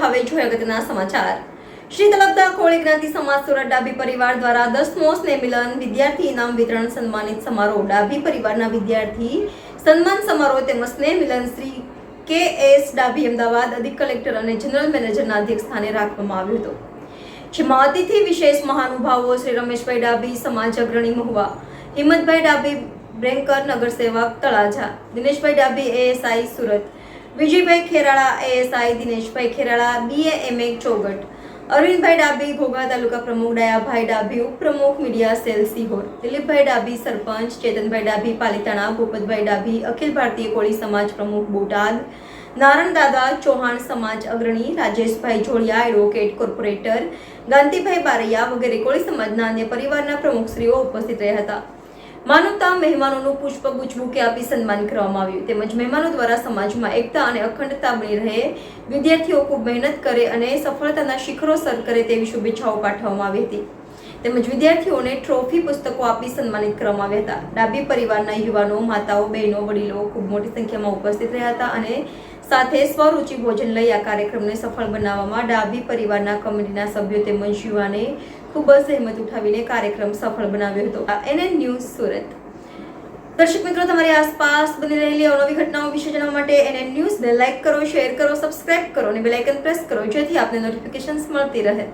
હવે જોઈએ અગત્યના સમાચાર। શ્રી તલબદા કોળી જ્ઞાતિ સમાજ સુરત ડાભી પરિવાર દ્વારા 10મો સ્નેહ મિલન વિદ્યાર્થી ઇનામ વિતરણ સન્માનિત સમારોહ। ડાભી પરિવારના વિદ્યાર્થી સન્માન સમારોહ તેમજ સ્નેહ મિલન શ્રી કે.એસ. ડાભી અમદાવાદ અધિક કલેક્ટર અને જનરલ મેનેજરના અધ્યક્ષ સ્થાને રાખવામાં આવ્યો હતો, જેમાં અતિથિ વિશેષ મહાનુભાવો શ્રી રમેશભાઈ ડાભી સમાજ અગ્રણી મહુવા, હિંમતભાઈ ડાભી બ્રેન્કર નગરસેવક તળાજા, દિનેશભાઈ ડાભી એએસઆઈ સુરત, વિજયભાઈ ખેરાળા એએસઆઈ, દિનેશભાઈ ખેરાળા બીએએમએ ચોગટ, અરવિંદભાઈ ડાભી ઘોઘા તાલુકા પ્રમુખ, દયાભાઈ ડાભી ઉપપ્રમુખ મીડિયા સેલ સિહોર, દિલીપભાઈ ડાભી સરપંચ, ચેતનભાઈ ડાભી પાલિતાણા, ભૂપતભાઈ ડાભી અખિલ ભારતીય કોળી સમાજ પ્રમુખ બોટાદ, નારણદાદા ચૌહાણ સમાજ અગ્રણી, રાજેશભાઈ જોડિયા એડવોકેટ કોર્પોરેટર, ગાંધીભાઈ બારૈયા વગેરે કોળી સમાજના અન્ય પરિવારના પ્રમુખશ્રીઓ ઉપસ્થિત રહ્યા હતા। માનવતા મહેમાનોનું પુષ્પગુચ્છ બુકે આપી સન્માન કરવામાં આવ્યું, તેમજ મહેમાનો દ્વારા સમાજમાં એકતા અને અખંડતા બની રહે, વિદ્યાર્થીઓ ખૂબ મહેનત કરે અને સફળતાના શિખરો સર કરે તેવી શુભેચ્છાઓ પાઠવવામાં આવી હતી, તેમજ વિદ્યાર્થીઓને ટ્રોફી પુસ્તકો આપી સન્માનિત કરવામાં આવ્યા હતા। ડાભી પરિવારના યુવાનો, માતાઓ, બહેનો, વડીલો ખૂબ મોટી સંખ્યામાં ઉપસ્થિત રહ્યા હતા અને સાથે સ્વરૂચિ ભોજન લઈ આ કાર્યક્રમને સફળ બનાવવામાં ડાભી પરિવારના કમિટીના સભ્યો તેમજ યુવાને ખૂબ જ જહેમત ઉઠાવીને કાર્યક્રમ સફળ બનાવ્યો હતો। NN news Surat. દર્શક મિત્રો, તમારી આસપાસ બની રહેલી અવનવી ઘટનાઓ વિશે જાણવા માટે NN ન્યૂઝને લાઇક કરો, શેર કરો, સબસ્ક્રાઇબ કરો અને બેલ આઇકન પ્રેસ કરો, જેથી આપને નોટિફિકેશન્સ મળતી રહે।